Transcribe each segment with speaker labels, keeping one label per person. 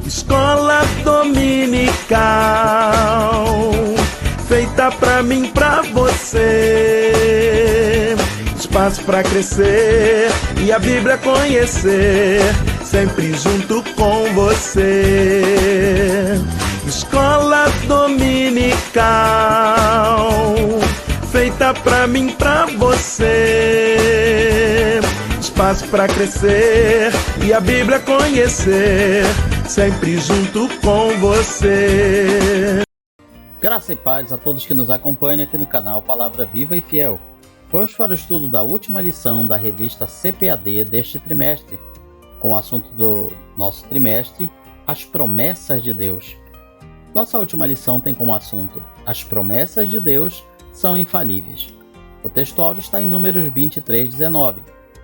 Speaker 1: Escola dominical, feita pra mim, pra você. Espaço pra crescer e a Bíblia conhecer, sempre junto com você. Escola dominical, feita pra mim, pra você. Espaço pra crescer e a Bíblia conhecer, sempre junto com você.
Speaker 2: Graça e paz a todos que nos acompanham aqui no canal Palavra Viva e Fiel. Vamos para o estudo da última lição da revista CPAD deste trimestre, com o assunto do nosso trimestre, as promessas de Deus. Nossa última lição tem como assunto: as promessas de Deus são infalíveis. O textual está em Números 23:19.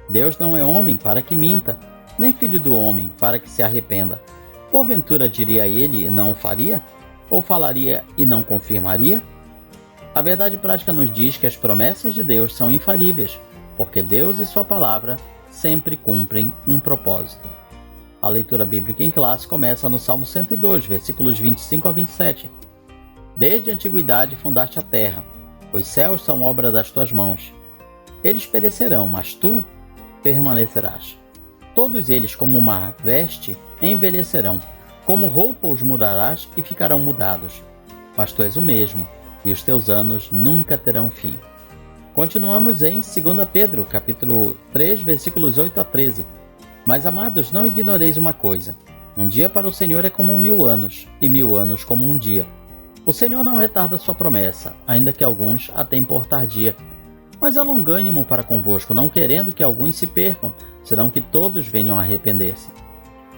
Speaker 2: Deus não é homem para que minta, nem filho do homem para que se arrependa. Porventura diria ele e não o faria? Ou falaria e não confirmaria? A verdade prática nos diz que as promessas de Deus são infalíveis, porque Deus e sua palavra sempre cumprem um propósito. A leitura bíblica em classe começa no Salmo 102, versículos 25 a 27. Desde a antiguidade fundaste a terra, os céus são obra das tuas mãos. Eles perecerão, mas tu permanecerás. Todos eles, como uma veste, envelhecerão, como roupa os mudarás e ficarão mudados. Mas tu és o mesmo, e os teus anos nunca terão fim. Continuamos em 2 Pedro, capítulo 3, versículos 8 a 13. Mas, amados, não ignoreis uma coisa. Um dia para o Senhor é como 1000 anos, e 1000 anos como um dia. O Senhor não retarda sua promessa, ainda que alguns a tenham por tardia. Mas é longânimo para convosco, não querendo que alguns se percam, senão que todos venham a arrepender-se.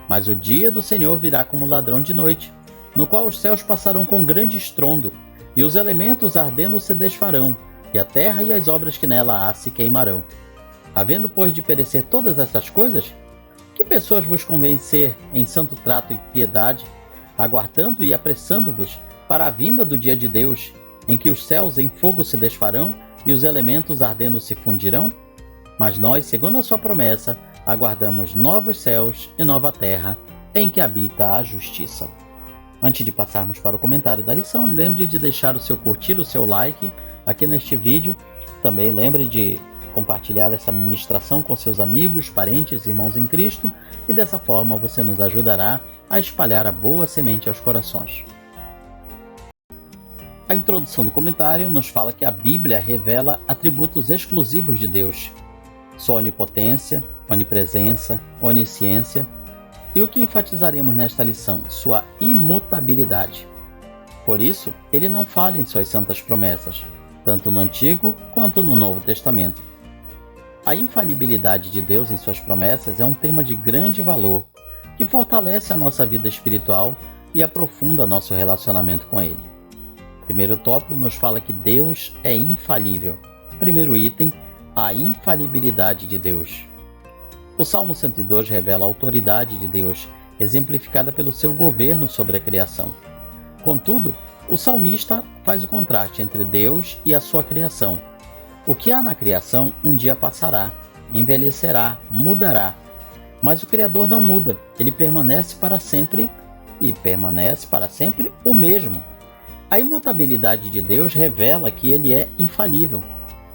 Speaker 2: Mas o dia do Senhor virá como ladrão de noite, no qual os céus passarão com grande estrondo, e os elementos ardendo se desfarão, e a terra e as obras que nela há se queimarão. Havendo, pois, de perecer todas estas coisas, que pessoas vos convencer em santo trato e piedade, aguardando e apressando-vos para a vinda do dia de Deus, em que os céus em fogo se desfarão e os elementos ardendo se fundirão? Mas nós, segundo a sua promessa, aguardamos novos céus e nova terra, em que habita a justiça. Antes de passarmos para o comentário da lição, lembre de deixar o seu curtir, o seu like aqui neste vídeo. Também lembre de compartilhar essa ministração com seus amigos, parentes, irmãos em Cristo, e dessa forma você nos ajudará a espalhar a boa semente aos corações. A introdução do comentário nos fala que a Bíblia revela atributos exclusivos de Deus: sua onipotência, onipresença, onisciência, e o que enfatizaremos nesta lição? Sua imutabilidade. Por isso, ele não falha em suas santas promessas, tanto no Antigo quanto no Novo Testamento. A infalibilidade de Deus em suas promessas é um tema de grande valor, que fortalece a nossa vida espiritual e aprofunda nosso relacionamento com Ele. O primeiro tópico nos fala que Deus é infalível. Primeiro item, a infalibilidade de Deus. O Salmo 102 revela a autoridade de Deus, exemplificada pelo seu governo sobre a criação. Contudo, o salmista faz o contraste entre Deus e a sua criação. O que há na criação um dia passará, envelhecerá, mudará. Mas o Criador não muda, ele permanece para sempre e permanece para sempre o mesmo. A imutabilidade de Deus revela que ele é infalível.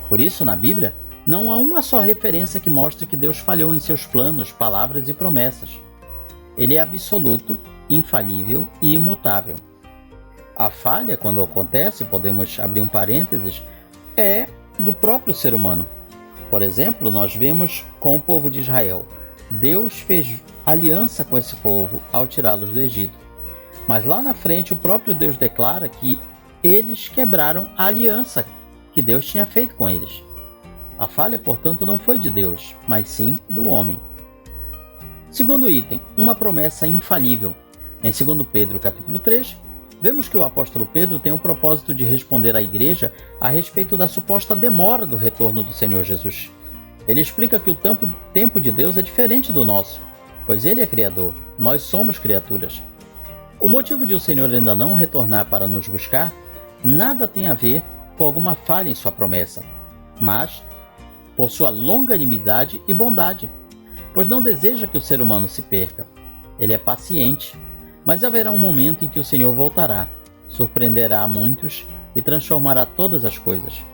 Speaker 2: Por isso, na Bíblia, não há uma só referência que mostre que Deus falhou em seus planos, palavras e promessas. Ele é absoluto, infalível e imutável. A falha, quando acontece, podemos abrir um parênteses, é do próprio ser humano. Por exemplo, nós vemos com o povo de Israel. Deus fez aliança com esse povo ao tirá-los do Egito. Mas lá na frente o próprio Deus declara que eles quebraram a aliança que Deus tinha feito com eles. A falha, portanto, não foi de Deus, mas sim do homem. Segundo item, uma promessa infalível. Em 2 Pedro capítulo 3, vemos que o apóstolo Pedro tem o propósito de responder à igreja a respeito da suposta demora do retorno do Senhor Jesus. Ele explica que o tempo de Deus é diferente do nosso, pois Ele é Criador, nós somos criaturas. O motivo de o Senhor ainda não retornar para nos buscar nada tem a ver com alguma falha em sua promessa, mas por sua longanimidade e bondade, pois não deseja que o ser humano se perca. Ele é paciente, Mas haverá um momento em que o Senhor voltará, surpreenderá a muitos e transformará todas as coisas.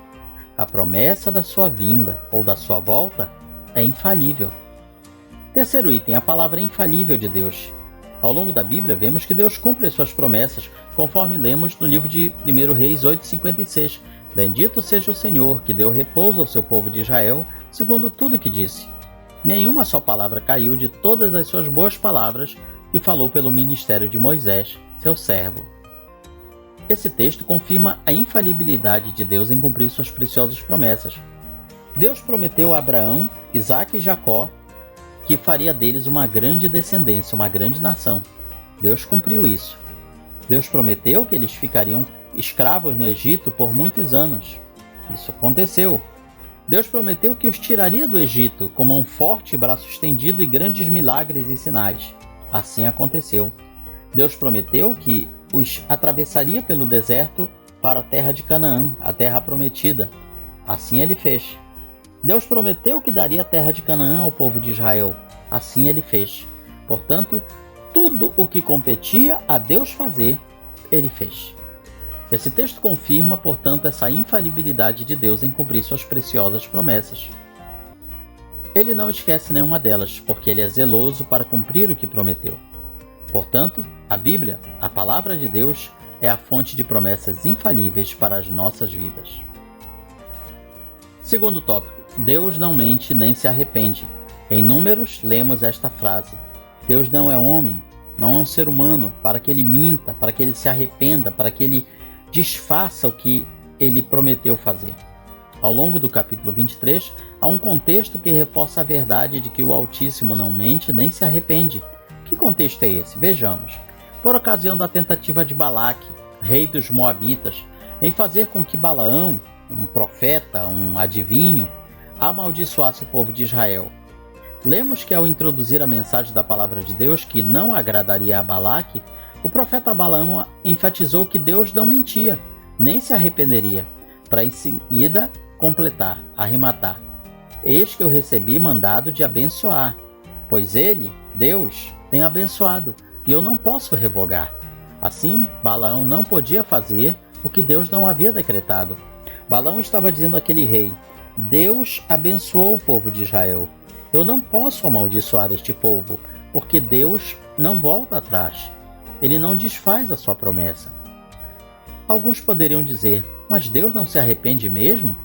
Speaker 2: A promessa da sua vinda ou da sua volta é infalível. Terceiro item, a palavra infalível de Deus. Ao longo da Bíblia, vemos que Deus cumpre as suas promessas, conforme lemos no livro de 1 Reis 8,56. Bendito seja o Senhor, que deu repouso ao seu povo de Israel, segundo tudo que disse. Nenhuma só palavra caiu de todas as suas boas palavras que falou pelo ministério de Moisés, seu servo. Esse texto confirma a infalibilidade de Deus em cumprir suas preciosas promessas. Deus prometeu a Abraão, Isaque e Jacó que faria deles uma grande descendência, uma grande nação. Deus cumpriu isso. Deus prometeu que eles ficariam escravos no Egito por muitos anos. Isso aconteceu. Deus prometeu que os tiraria do Egito com mão forte, braço estendido e grandes milagres e sinais. Assim aconteceu. Deus prometeu que os atravessaria pelo deserto para a terra de Canaã, a terra prometida. Assim ele fez. Deus prometeu que daria a terra de Canaã ao povo de Israel. Assim ele fez. Portanto, tudo o que competia a Deus fazer, ele fez. Esse texto confirma, portanto, essa infalibilidade de Deus em cumprir suas preciosas promessas. Ele não esquece nenhuma delas, porque ele é zeloso para cumprir o que prometeu. Portanto, a Bíblia, a palavra de Deus, é a fonte de promessas infalíveis para as nossas vidas. Segundo tópico, Deus não mente nem se arrepende. Em Números, lemos esta frase: Deus não é homem, não é um ser humano, para que ele minta, para que ele se arrependa, para que ele desfaça o que ele prometeu fazer. Ao longo do capítulo 23, há um contexto que reforça a verdade de que o Altíssimo não mente nem se arrepende. Que contexto é esse? Vejamos. Por ocasião da tentativa de Balaque, rei dos Moabitas, em fazer com que Balaão, um profeta, um adivinho, amaldiçoasse o povo de Israel. Lemos que ao introduzir a mensagem da palavra de Deus que não agradaria a Balaque, o profeta Balaão enfatizou que Deus não mentia, nem se arrependeria, para em seguida completar, arrematar: Eis que eu recebi mandado de abençoar, pois ele, Deus, tem abençoado, e eu não posso revogar. Assim, Balaão não podia fazer o que Deus não havia decretado. Balaão estava dizendo àquele rei: Deus abençoou o povo de Israel. Eu não posso amaldiçoar este povo, porque Deus não volta atrás. Ele não desfaz a sua promessa. Alguns poderiam dizer: mas Deus não se arrepende mesmo?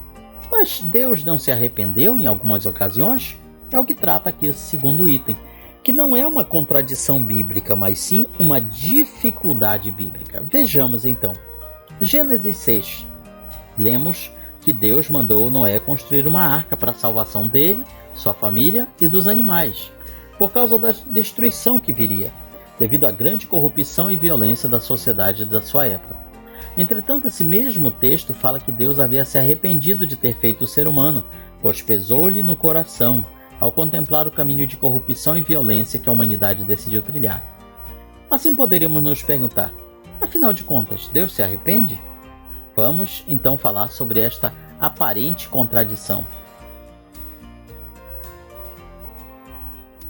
Speaker 2: Mas Deus não se arrependeu em algumas ocasiões? É o que trata aqui esse segundo item, que não é uma contradição bíblica, mas sim uma dificuldade bíblica. Vejamos então. Gênesis 6. Lemos que Deus mandou Noé construir uma arca para a salvação dele, sua família e dos animais, por causa da destruição que viria, devido à grande corrupção e violência da sociedade da sua época. Entretanto, esse mesmo texto fala que Deus havia se arrependido de ter feito o ser humano, pois pesou-lhe no coração, ao contemplar o caminho de corrupção e violência que a humanidade decidiu trilhar. Assim poderíamos nos perguntar: afinal de contas, Deus se arrepende? Vamos então falar sobre esta aparente contradição.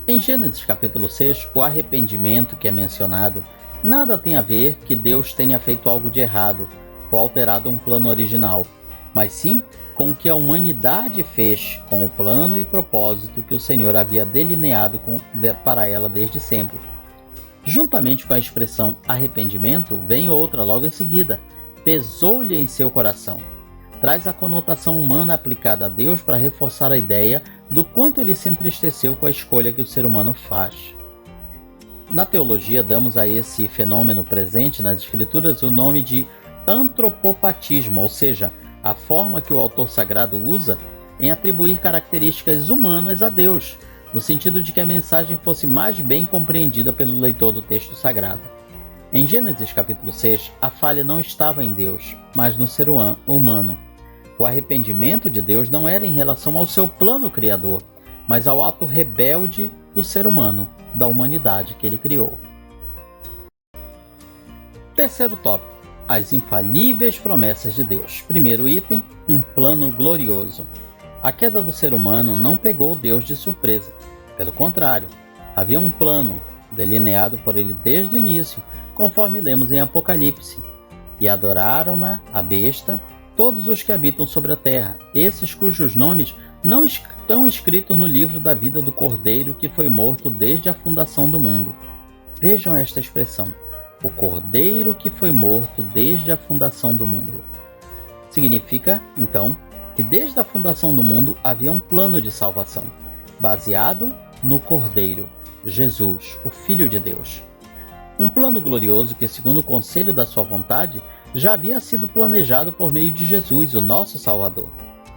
Speaker 2: Em Gênesis capítulo 6, o arrependimento que é mencionado nada tem a ver que Deus tenha feito algo de errado ou alterado um plano original, mas sim com o que a humanidade fez com o plano e propósito que o Senhor havia delineado para ela desde sempre. Juntamente com a expressão arrependimento, vem outra logo em seguida: pesou-lhe em seu coração. Traz a conotação humana aplicada a Deus para reforçar a ideia do quanto ele se entristeceu com a escolha que o ser humano faz. Na teologia, damos a esse fenômeno presente nas Escrituras o nome de antropopatismo, ou seja, a forma que o autor sagrado usa em atribuir características humanas a Deus, no sentido de que a mensagem fosse mais bem compreendida pelo leitor do texto sagrado. Em Gênesis capítulo 6, a falha não estava em Deus, mas no ser humano. O arrependimento de Deus não era em relação ao seu plano criador, mas ao ato rebelde do ser humano, da humanidade que ele criou. Terceiro tópico: as infalíveis promessas de Deus. Primeiro item: um plano glorioso. A queda do ser humano não pegou Deus de surpresa. Pelo contrário, havia um plano, delineado por ele desde o início, conforme lemos em Apocalipse. E adoraram-na, a besta, todos os que habitam sobre a terra, esses cujos nomes não estão escritos no livro da vida do Cordeiro que foi morto desde a fundação do mundo. Vejam esta expressão, o Cordeiro que foi morto desde a fundação do mundo. Significa, então, que desde a fundação do mundo havia um plano de salvação, baseado no Cordeiro, Jesus, o Filho de Deus. Um plano glorioso que, segundo o conselho da sua vontade, já havia sido planejado por meio de Jesus, o nosso Salvador.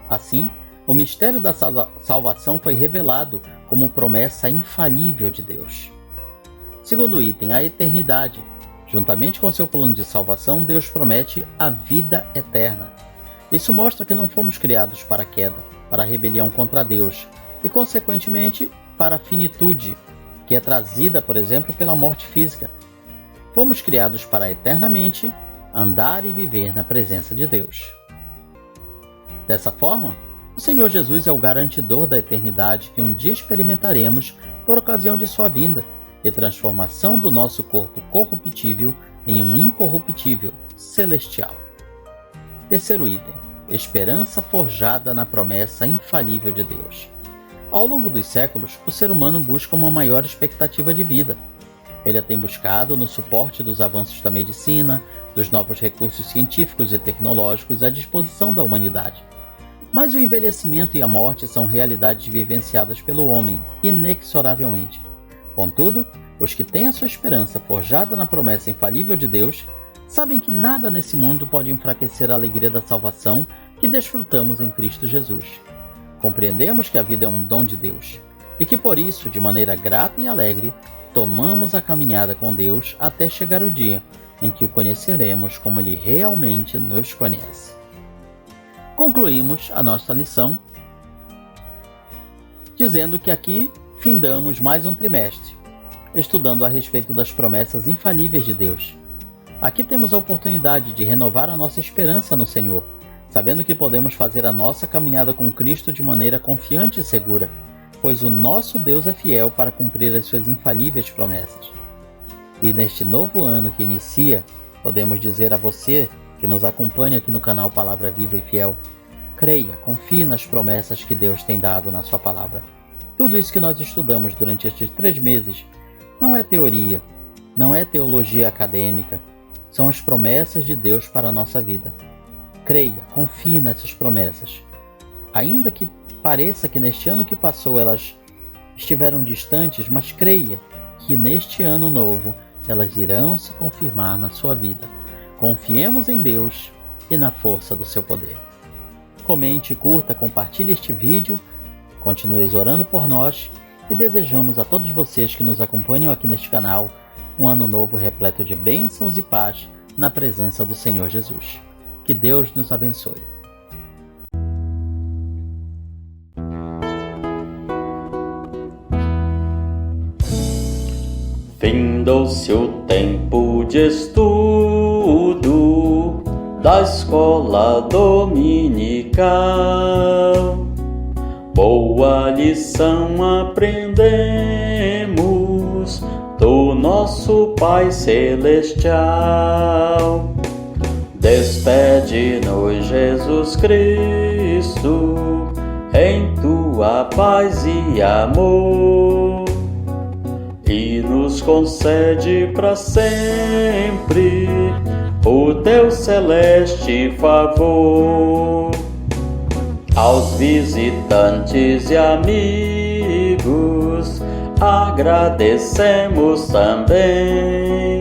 Speaker 2: Assim, o mistério da salvação foi revelado como promessa infalível de Deus. Segundo item, a eternidade. Juntamente com seu plano de salvação, Deus promete a vida eterna. Isso mostra que não fomos criados para a queda, para a rebelião contra Deus e, consequentemente, para a finitude, que é trazida, por exemplo, pela morte física. Fomos criados para eternamente andar e viver na presença de Deus. Dessa forma, o Senhor Jesus é o garantidor da eternidade que um dia experimentaremos por ocasião de sua vinda e transformação do nosso corpo corruptível em um incorruptível, celestial. Terceiro item, esperança forjada na promessa infalível de Deus. Ao longo dos séculos, o ser humano busca uma maior expectativa de vida. Ele a tem buscado no suporte dos avanços da medicina, dos novos recursos científicos e tecnológicos à disposição da humanidade. Mas o envelhecimento e a morte são realidades vivenciadas pelo homem, inexoravelmente. Contudo, os que têm a sua esperança forjada na promessa infalível de Deus, sabem que nada nesse mundo pode enfraquecer a alegria da salvação que desfrutamos em Cristo Jesus. Compreendemos que a vida é um dom de Deus, e que por isso, de maneira grata e alegre, tomamos a caminhada com Deus até chegar o dia em que o conheceremos como Ele realmente nos conhece. Concluímos a nossa lição dizendo que aqui findamos mais um trimestre, estudando a respeito das promessas infalíveis de Deus. Aqui temos a oportunidade de renovar a nossa esperança no Senhor, sabendo que podemos fazer a nossa caminhada com Cristo de maneira confiante e segura, pois o nosso Deus é fiel para cumprir as suas infalíveis promessas. E neste novo ano que inicia, podemos dizer a você que nos acompanha aqui no canal Palavra Viva e Fiel, creia, confie nas promessas que Deus tem dado na sua palavra. Tudo isso que nós estudamos durante estes 3 meses não é teoria, não é teologia acadêmica, são as promessas de Deus para a nossa vida. Creia, confie nessas promessas. Ainda que pareça que neste ano que passou elas estiveram distantes, mas creia que neste ano novo elas irão se confirmar na sua vida. Confiemos em Deus e na força do seu poder. Comente, curta, compartilhe este vídeo, continue orando por nós e desejamos a todos vocês que nos acompanham aqui neste canal um ano novo repleto de bênçãos e paz na presença do Senhor Jesus. Que Deus nos abençoe.
Speaker 3: Findou-se o tempo de estudo da escola dominical. Boa lição aprendemos do nosso Pai Celestial. Despede-nos, Jesus Cristo, em tua paz e amor, e nos concede para sempre o teu celeste favor. Aos visitantes e amigos agradecemos também.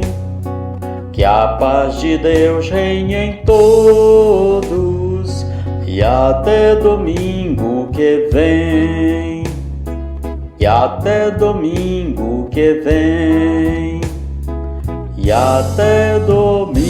Speaker 3: Que a paz de Deus reine em todos e até domingo que vem. E até domingo que vem. E até domingo